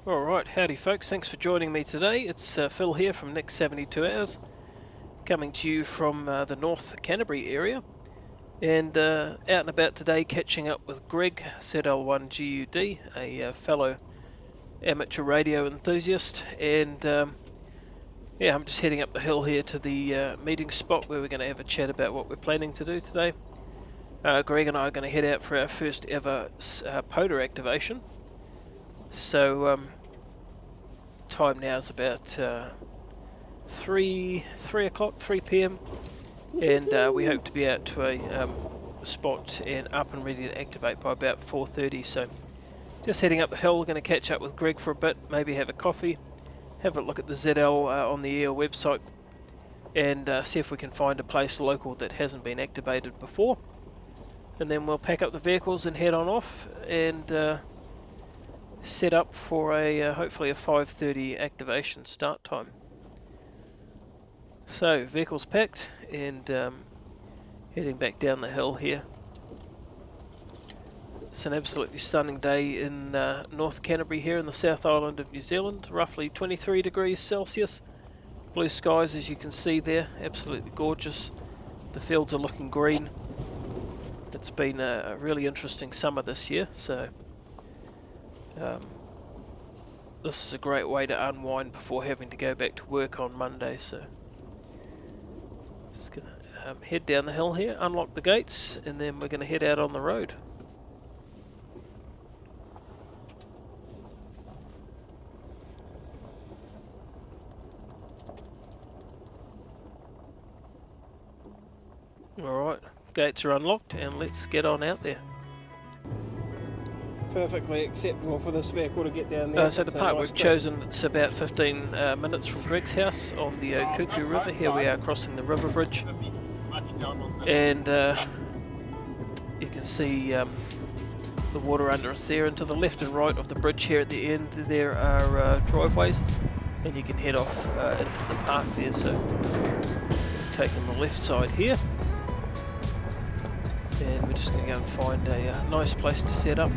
Alright, howdy folks, thanks for joining me today. It's Phil here from Next 72 Hours, coming to you from the North Canterbury area, and out and about today catching up with Greg, ZL1GUD, a fellow amateur radio enthusiast, and yeah, I'm just heading up the hill here to the meeting spot where we're going to have a chat about what we're planning to do today. Greg and I are going to head out for our first ever POTA activation. So time now is about 3 p.m. and we hope to be out to a spot and up and ready to activate by about 4:30. So just heading up the hill, we're going to catch up with Greg for a bit, maybe have a coffee, have a look at the ZL on the Air website, and see if we can find a place local that hasn't been activated before. And then we'll pack up the vehicles and head on off and set up for a hopefully a 5:30 activation start time. So vehicles packed and heading back down the hill here. It's an absolutely stunning day in North Canterbury here in the South Island of New Zealand, roughly 23 degrees Celsius. Blue skies, as you can see there, absolutely gorgeous. The fields are looking green. It's been a really interesting summer this year, so this is a great way to unwind before having to go back to work on Monday. So just gonna head down the hill here, unlock the gates, and then we're going to head out on the road. Alright, gates are unlocked and let's get on out there. Perfectly acceptable for this vehicle to get down there. So the part we've chosen, it's about 15 minutes from Greg's house on the Okuku River. Here we are crossing the river bridge, and you can see the water under us there, and to the left and right of the bridge here at the end there are driveways, and you can head off into the park there. So we've taken the left side here, and we're just going to go and find a nice place to set up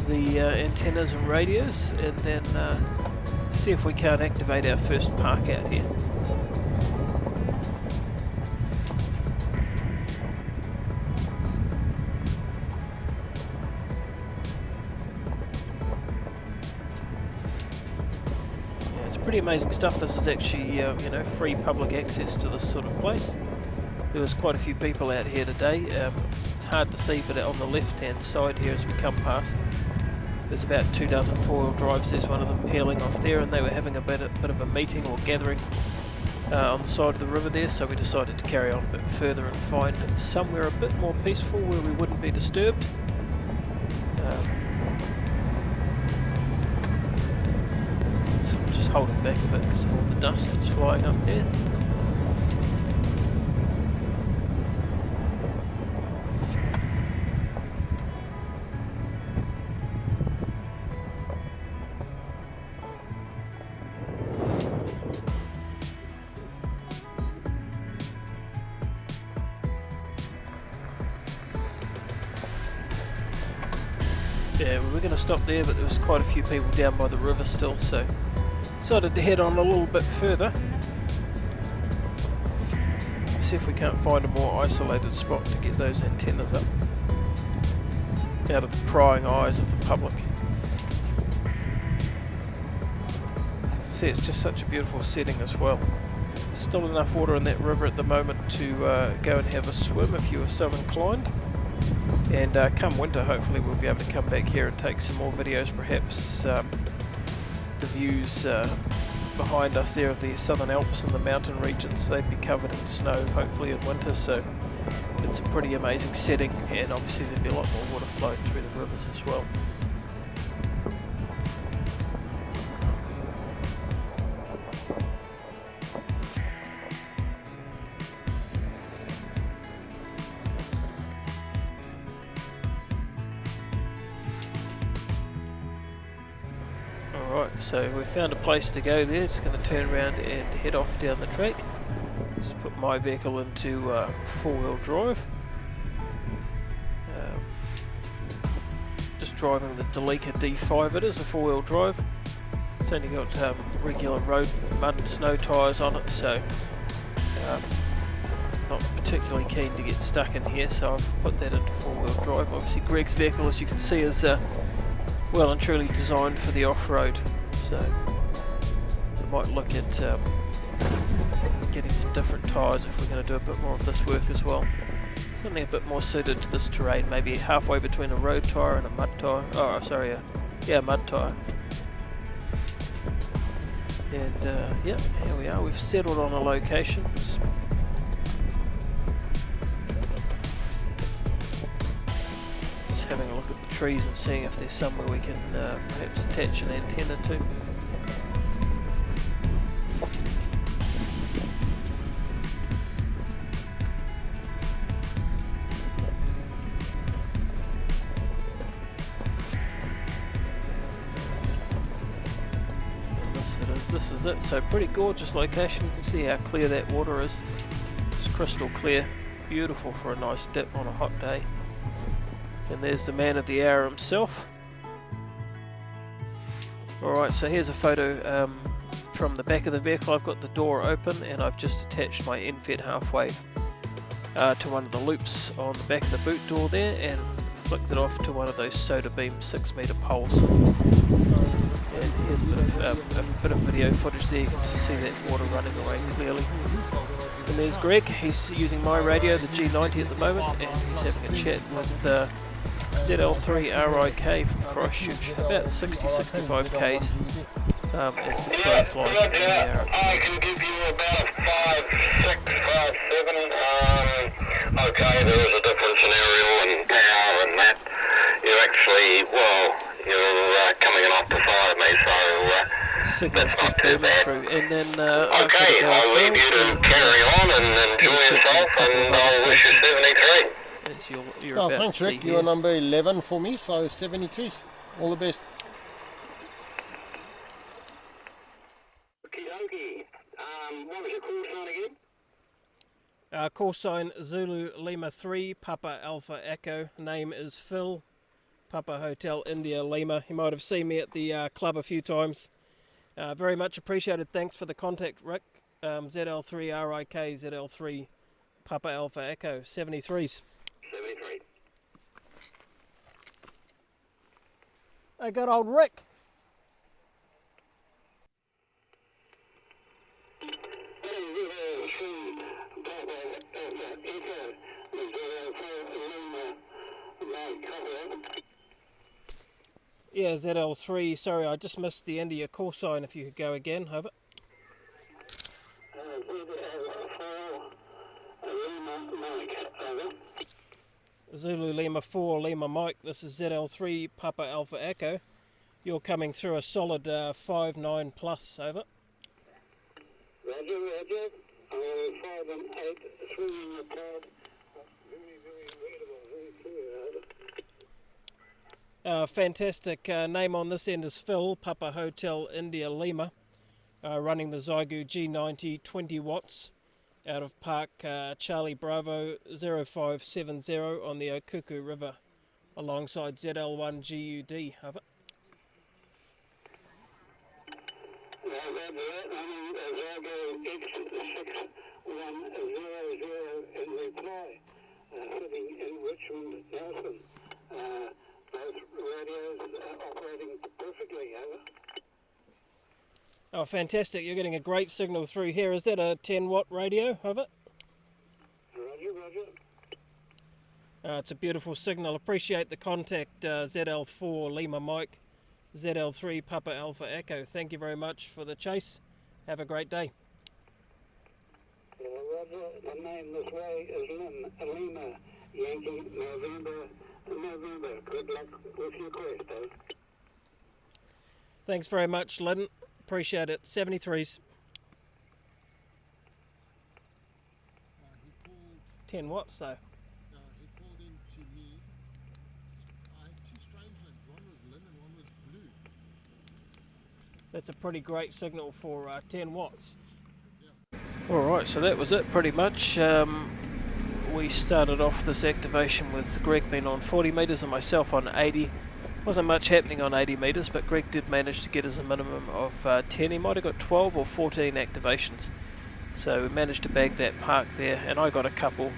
the antennas and radios, and then see if we can't activate our first park out here. Yeah, it's pretty amazing stuff. This is actually you know, free public access to this sort of place. There was quite a few people out here today. It's hard to see, but on the left hand side here as we come past, there's about 24 four-wheel drives. There's one of them peeling off there, and they were having a bit of a meeting or gathering on the side of the river there, so we decided to carry on a bit further and find somewhere a bit more peaceful where we wouldn't be disturbed. So I'm just holding back a bit because of all the dust that's flying up there. Yeah, we were going to stop there, but there was quite a few people down by the river still, so decided to head on a little bit further. See if we can't find a more isolated spot to get those antennas up, out of the prying eyes of the public. See, it's just such a beautiful setting as well. Still enough water in that river at the moment to go and have a swim if you are so inclined. And come winter, hopefully we'll be able to come back here and take some more videos, perhaps the views behind us there of the Southern Alps and the mountain regions. They'd be covered in snow hopefully in winter, so it's a pretty amazing setting, and obviously there'd be a lot more water flowing through the rivers as well. Alright, so we found a place to go there. Just going to turn around and head off down the track. Just put my vehicle into four-wheel drive. Just driving the Delica D5. It is a 4-wheel drive. It's only got regular road mud and snow tyres on it, so not particularly keen to get stuck in here, so I've put that into 4-wheel drive. Obviously Greg's vehicle, as you can see, is well and truly designed for the off-road, so we might look at getting some different tyres if we're going to do a bit more of this work as well. Something a bit more suited to this terrain, maybe halfway between a road tyre and a mud tyre. Oh, sorry, a mud tyre. And yeah, here we are. We've settled on a location. Just having a look at the trees and seeing if there's somewhere we can perhaps attach an antenna to. This is it, so pretty gorgeous location. You can see how clear that water is. It's crystal clear, beautiful for a nice dip on a hot day. And there's the man of the hour himself. Alright, so here's a photo from the back of the vehicle. I've got the door open and I've just attached my NFET half wave to one of the loops on the back of the boot door there and flicked it off to one of those soda beam 6-metre poles. And here's a bit of video footage there. You can just see that water running away clearly. And there's Greg. He's using my radio, the G90 at the moment, and he's having a chat with ZL3RIK from Christchurch, about 60-65 Ks as the crow flies in the air. I can give you about 5, 6, 5, 7. Okay, there is a difference in aerial and power and that. You're actually, well, you're coming enough to fire me, so that's not too bad. Through. And then, okay, I'll leave you to carry on and enjoy yourself, and I'll wish you 73. You're oh, about thanks, to Rick. see You're here. number 11 for me, so 73s. All the best. Okie what was your call sign again? Call sign Zulu Lima 3, Papa Alpha Echo. Name is Phil, Papa Hotel India Lima. You might have seen me at the club a few times. Very much appreciated. Thanks for the contact, Rick. ZL3RIK, ZL3 Papa Alpha Echo, 73s. 73. Hey, good old Rick. Yeah, ZL3, sorry, I just missed the end of your call sign. If you could go again, over. Zulu Lima 4, Lima Mike, this is ZL3 Papa Alpha Echo. You're coming through a solid 5-9 plus, over. Roger, roger. 5 and 8, 3 in the pad. Very, very readable, very clear, over. Fantastic. Name on this end is Phil, Papa Hotel India Lima, running the ZIEGU G90 20 watts out of Park Charlie Bravo 0570 on the Okuku River alongside ZL1GUD. Over. X610 in reply, sitting in Richmond, Nelson. Both radios operating perfectly, over. Oh, fantastic. You're getting a great signal through here. Is that a 10-watt radio? Over. Roger, roger. It's a beautiful signal. Appreciate the contact, ZL4 Lima Mike, ZL3 Papa Alpha Echo. Thank you very much for the chase. Have a great day. Roger, the name this way is Lima, Yankee, November. Good luck with your quest, eh? Thanks very much, Lynn. Appreciate it. 73s. He called, 10 watts though. he called in to me. I had two strange ones. One was Lynn and one was blue. That's a pretty great signal for 10 watts. Alright, so that was it pretty much. We started off this activation with Greg being on 40 metres and myself on 80. Wasn't much happening on 80 metres, but Greg did manage to get us a minimum of 10. He might have got 12 or 14 activations. So we managed to bag that park there, and I got a couple,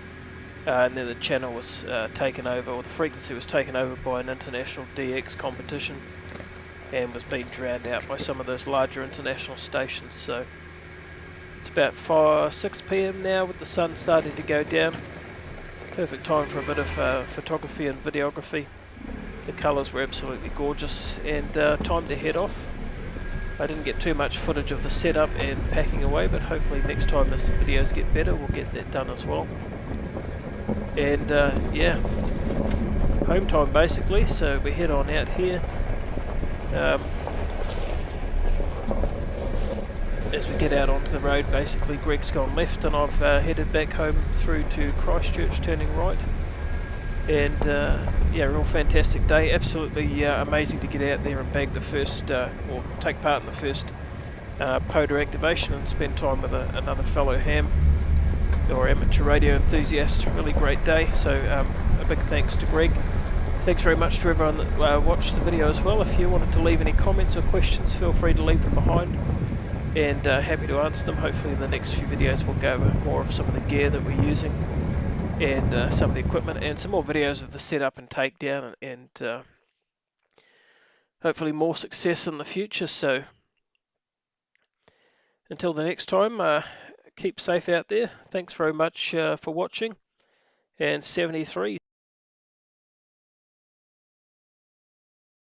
and then the channel was taken over, or the frequency was taken over by an international DX competition, and was being drowned out by some of those larger international stations. So it's about 6 p.m. now, with the sun starting to go down. Perfect time for a bit of photography and videography. The colours were absolutely gorgeous, and time to head off. I didn't get too much footage of the setup and packing away, but hopefully next time as the videos get better, we'll get that done as well. And yeah, home time basically, so we head on out here. As we get out onto the road, basically Greg's gone left and I've headed back home through to Christchurch, turning right. And yeah, real fantastic day. Absolutely amazing to get out there and bag the first, or take part in the first POTA activation and spend time with another fellow ham or amateur radio enthusiast. Really great day. So a big thanks to Greg. Thanks very much to everyone that watched the video as well. If you wanted to leave any comments or questions, feel free to leave them behind, and happy to answer them. Hopefully in the next few videos we'll go over more of some of the gear that we're using, and some of the equipment, and some more videos of the setup and takedown, and hopefully more success in the future. So until the next time, keep safe out there. Thanks very much for watching, and 73